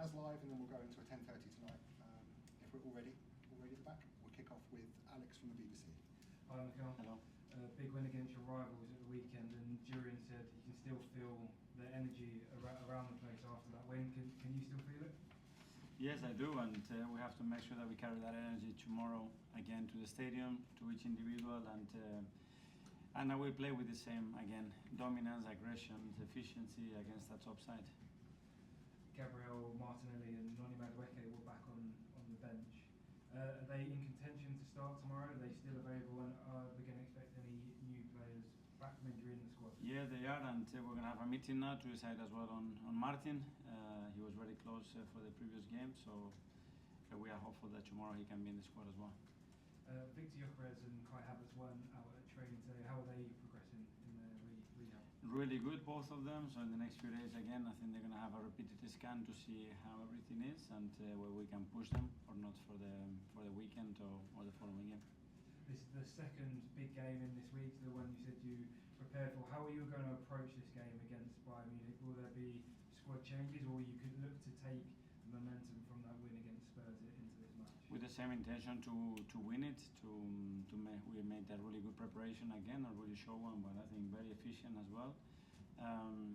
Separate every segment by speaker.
Speaker 1: as live, and then we'll go into a 10:30 tonight. If we're all ready at the back, we'll kick off with Alex from the BBC.
Speaker 2: Hi, Mikel.
Speaker 3: Hello.
Speaker 2: Big win against your rivals at the weekend, and Jurien said you can still feel the energy around the place after that win. Can you still feel it?
Speaker 3: Yes, I do, and we have to make sure that we carry that energy tomorrow again to the stadium, to each individual, and I will play with the same again: dominance, aggression, efficiency against that top side.
Speaker 2: Gabriel Martinelli and Noni Madueke were back on the bench. Are they in contention to start tomorrow? Are they still available, and are we going to expect any new players back from injury in the squad?
Speaker 3: Yeah, they are, and we're going to have a meeting now to decide as well on Martin. He was very close for the previous game, so we are hopeful that tomorrow he can be in the squad as well.
Speaker 2: Victor Gyökeres and Kai Havertz weren't out at training today. How are they progressing in the rehab?
Speaker 3: Really good, both of them. So in the next few days, again, I think they're going to have a repeated scan to see how everything is and where we can push them or not for the weekend or the following game.
Speaker 2: This is the second big game in this week, the one you said you prepared for. How are you going to approach this game against Bayern Munich? Will there be squad changes, or you could look to take momentum from that win against Spurs into this match?
Speaker 3: With the same intention to win it, we made a really good preparation again, a really short one, but I think very efficient as well.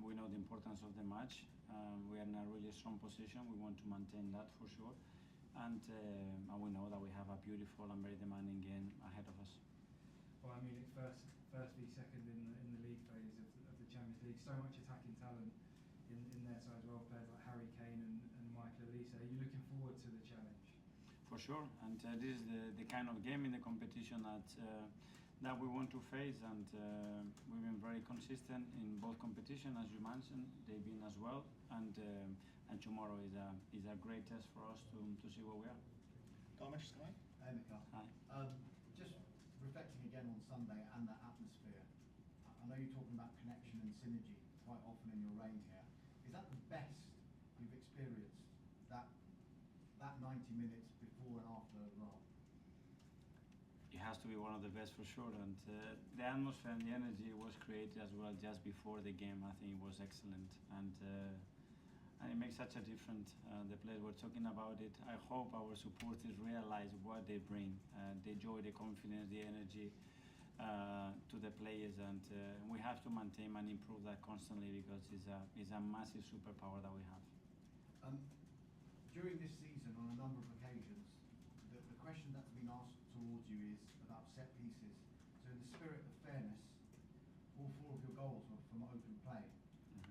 Speaker 3: We know the importance of the match. We are in a really strong position. We want to maintain that for sure, and we know that we have a beautiful and very demanding game ahead of us.
Speaker 2: Bayern Munich first v second in the league phase of the Champions League. So much attacking talent in their side as well, players like Harry Kane and Mikel Arteta. Are you looking forward to the challenge?
Speaker 3: For sure, and this is the kind of game in the competition that we want to face, and we've been very consistent in both competition, as you mentioned. They've been as well, and tomorrow is a great test for us to see where we are.
Speaker 1: Garmish, Sky.
Speaker 4: Hey, Mikel.
Speaker 3: Hi.
Speaker 4: Just reflecting again on Sunday and that atmosphere. I know you're talking about connection and synergy quite often in your reign here. Is that the best you've experienced, that 90 minutes before and after the role?
Speaker 3: It has to be one of the best for sure, and the atmosphere and the energy was created as well just before the game. I think it was excellent, and it makes such a difference. The players were talking about it. I hope our supporters realize what they bring, the joy, the confidence, the energy to the players, and we have to maintain and improve that constantly because it's a massive superpower that we have.
Speaker 4: During this season, on a number of occasions, the question that's been asked towards you is about set pieces. So in the spirit of fairness, all 4 of your goals were from open play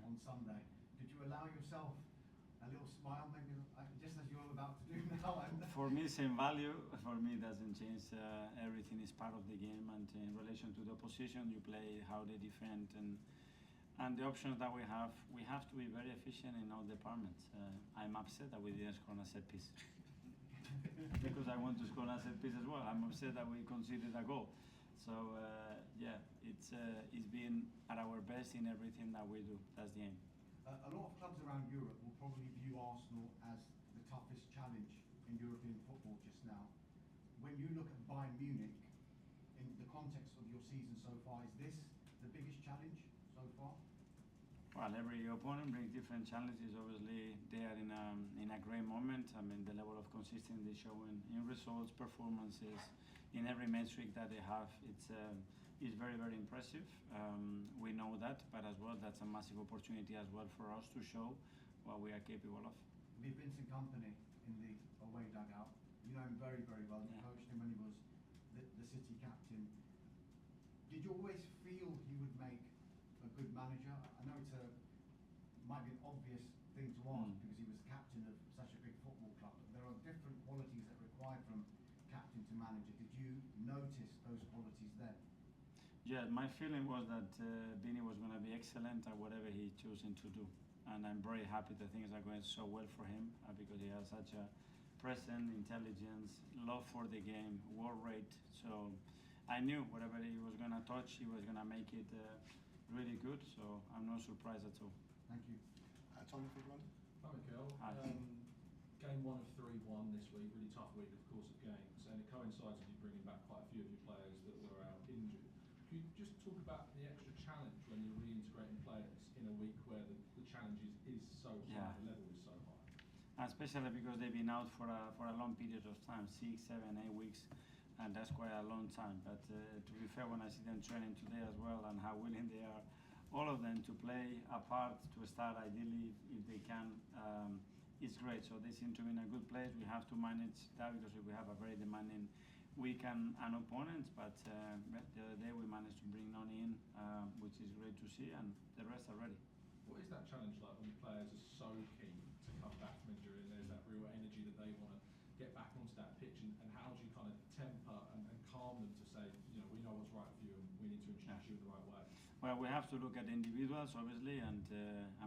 Speaker 4: on Sunday. Did you allow yourself a little smile, maybe just as you're about to do now?
Speaker 3: For me, same value. For me, it doesn't change. Everything is part of the game, and in relation to the opposition, you play, how they defend, and the options that we have to be very efficient in all departments. I'm upset that we didn't score on a set piece because I want to score on a set piece as well. I'm upset that we conceded a goal. So yeah, it's been at our best in everything that we do. That's the aim.
Speaker 4: A lot of clubs around Europe will probably view Arsenal as the toughest challenge in European football just now. When you look at Bayern Munich, in the context of your season so far, is this the biggest challenge so far?
Speaker 3: Well, every opponent brings different challenges. Obviously, they are in a great moment. I mean, the level of consistency they show in results, performances, in every metric that they have, it's very, very impressive. We know that, but as well, that's a massive opportunity as well for us to show what we are capable of.
Speaker 4: With Vincent Kompany in the away dugout, you know him very, very well. You coached him when he was the City captain. Did you always feel he would make a good manager? I know might be an obvious thing to ask because he was captain of such a big football club, but there are different qualities that are required from captain to manager. Did you notice those qualities then?
Speaker 3: Yeah, my feeling was that Vini was going to be excellent at whatever he choosing to do, and I'm very happy that things are going so well for him because he has such a presence, intelligence, love for the game, work rate. So I knew whatever he was going to touch, he was going to make it really good, so I'm not surprised at all.
Speaker 4: Thank you.
Speaker 1: Tommy from London.
Speaker 5: Hi, Mikel.
Speaker 3: Hi.
Speaker 5: Game 1 of 3-1 this week, really tough week of course of games, and it coincides with you bringing back quite a few of your players that were out injured. Could you just talk about the extra challenge when you're reintegrating players in a week where the challenge is so high, the level is so high?
Speaker 3: especially because they've been out for a long period of time, 6, 7, 8 weeks, and that's quite a long time. But to be fair, when I see them training today as well and how willing they are, all of them, to play a part, to start ideally if they can, it's great. So they seem to be in a good place. We have to manage that because we have a very demanding week and opponents, but the other day we managed to bring Noni in, which is great to see, and the rest are ready.
Speaker 5: What is that challenge like when players are so keen to come back from injury and there's that real energy that they want to get back onto that pitch, and how do you kind of temper and calm them to say, you know, we know what's right for you and we need to introduce you in the right way?
Speaker 3: Well, we have to look at the individuals, obviously, and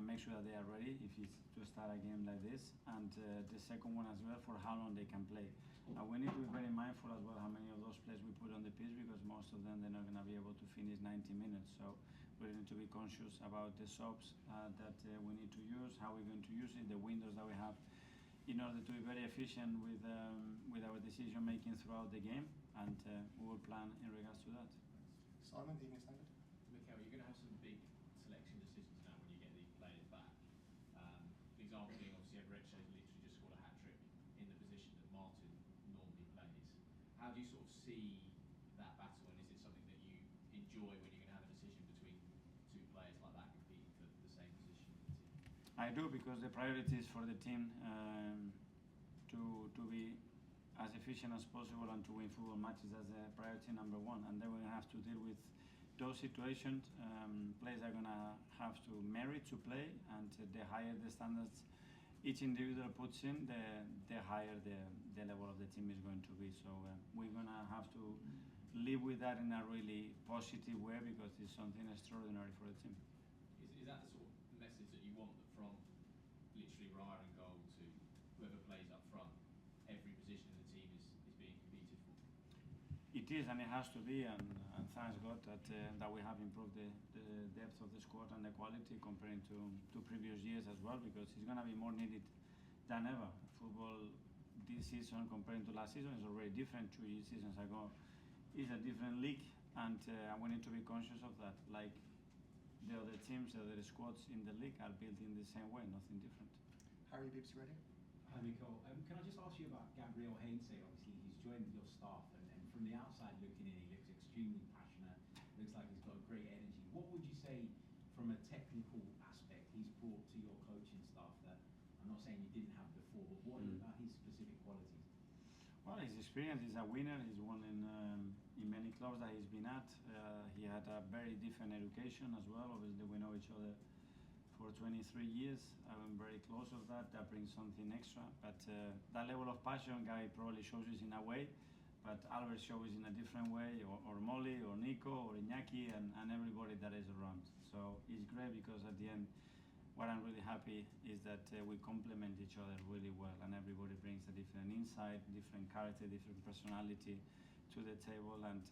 Speaker 3: make sure that they are ready if it's to start a game like this, and the second one as well, for how long they can play. We need to be very mindful as well how many of those players we put on the pitch, because most of them, they're not going to be able to finish 90 minutes. So we need to be conscious about the subs that we need to use, how we're going to use it, the windows that we have, in order to be very efficient with our decision making throughout the game, and we will plan in regards to that.
Speaker 1: Simon, Evening Standard.
Speaker 6: Mikel, you're going to have some big selection decisions now when you get these players back. The example being, obviously, Odegaard literally just scored a hat-trick in the position that Martin normally plays. How do you sort of see that battle, and is it something that you enjoy when you're going to have a decision between two players like that competing for the same position in the team?
Speaker 3: I do, because the priority is for the team to be as efficient as possible and to win football matches. As priority number one, and then we have to deal with those situations. Players are going to have to merit to play, and the higher the standards each individual puts in, the higher the level of the team is going to be. So we're going to have to live with that in a really positive way, because it's something extraordinary for the team.
Speaker 6: Is that the sort of message that you want, that from literally Raya and goal to whoever plays up front, every position in the team is being competed for?
Speaker 3: It is, and it has to be, and thanks God that we have improved the depth of the squad and the quality comparing to previous years as well, because it's going to be more needed than ever. Football this season comparing to last season is already different. 2 seasons ago is a different league, and we need to be conscious of that. Like the other teams, the other squads in the league are built in the same way, nothing different.
Speaker 1: Harry Bibbs, ready?
Speaker 7: Hi, Mikel. Can I just ask you about Gabriel Heinze? Obviously, he's joined your staff, and from the outside looking in, he looks extremely passionate. Looks like he's got great energy. What would you say, from a technical aspect, he's brought to your coaching staff that I'm not saying you didn't have before, but what are his specific qualities?
Speaker 3: Well, his experience is a winner. He's won in many clubs that he's been at. He had a very different education as well. Obviously, we know each other for 23 years. I'm very close of that. That brings something extra. But that level of passion, Guy probably shows us in a way, but Albert shows it in a different way, or Molly, or Nico, or Iñaki, and everybody that is around. So it's great, because at the end, what I'm really happy is that we complement each other really well, and everybody brings a different insight, different character, different personality to the table, and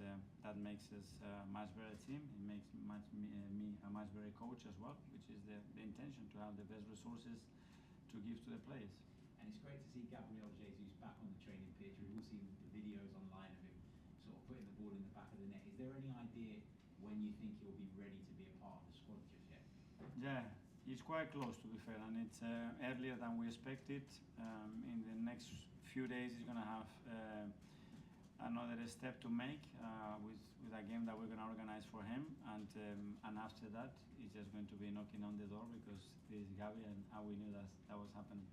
Speaker 3: that makes us a much better team. It makes me a much better coach as well, which is the intention, to have the best resources to give to the players.
Speaker 7: And it's great to see Gabriel Jesus back on the training pitch. We've all seen the videos online of him sort of putting the ball in the back of the net. Is there any idea when you think he'll be ready to be a part of the squad just yet?
Speaker 3: Yeah, he's quite close, to be fair, and it's earlier than we expected. In the next few days, he's going to have another step to make with a game that we're going to organize for him, and after that, he's just going to be knocking on the door, because this is Gabi, and we knew that was happening.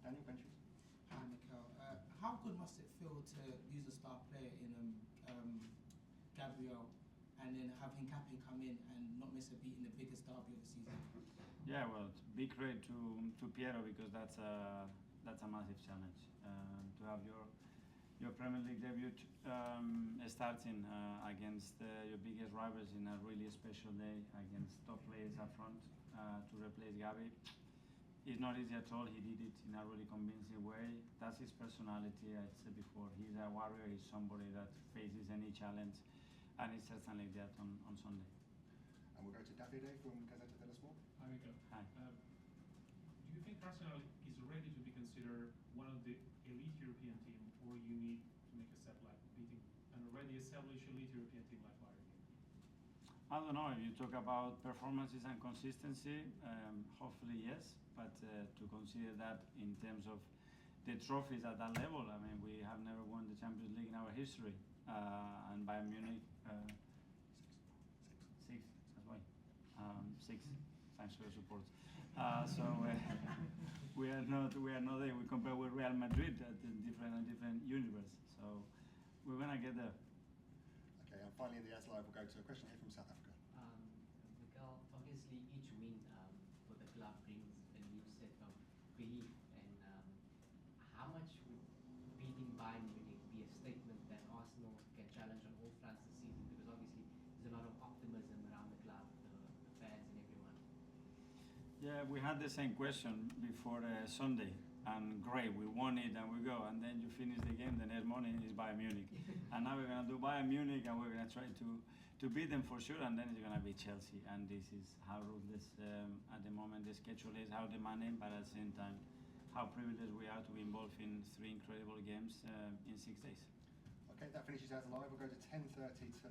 Speaker 1: Daniel Benches.
Speaker 8: Hi, Mikel. How good must it feel to use a star player in Gabriel, and then have Kompany come in and not miss a beat in the biggest derby of the season?
Speaker 3: Yeah, well, big credit to Piero, because that's a massive challenge. To have your Premier League debut starting against your biggest rivals in a really special day, against top players up front, to replace Gabi. It's not easy at all. He did it in a really convincing way. That's his personality. I said before, he's a warrior. He's somebody that faces any challenge, and he's certainly that on Sunday.
Speaker 1: And we'll go to Davide from Gazzetta dello Sport.
Speaker 9: Hi, Mikel.
Speaker 3: Hi.
Speaker 9: Do you think Arsenal is ready to be considered one of the elite European team, or you need to make a step like beating an already established elite European team like Bayern Munich?
Speaker 3: I don't know. If you talk about performances and consistency, hopefully yes. but to consider that in terms of the trophies at that level, I mean, we have never won the Champions League in our history, and Bayern Munich, six, that's why, six. Thanks for your support. So we are not there. We compare with Real Madrid at a different universe. So we're gonna get there.
Speaker 1: Okay, and finally in the As Live, we'll go to a question here from South Africa.
Speaker 10: Mikel, obviously each win for the club brings a new set of belief, and how much would beating Bayern Munich be a statement that Arsenal can challenge on all fronts this season? Because obviously there's a lot of optimism around the club, the fans and everyone.
Speaker 3: Yeah, we had the same question before Sunday, and great, we won it and we go, and then you finish the game, the next morning is Bayern Munich. And now we're going to do Bayern Munich, and we're going to try to beat them for sure, and then it's going to be Chelsea. And this is how ruthless at the moment the schedule is, how demanding, but at the same time, how privileged we are to be involved in 3 incredible games in 6 days.
Speaker 1: Okay, that finishes As Live. We'll go to 10:30 to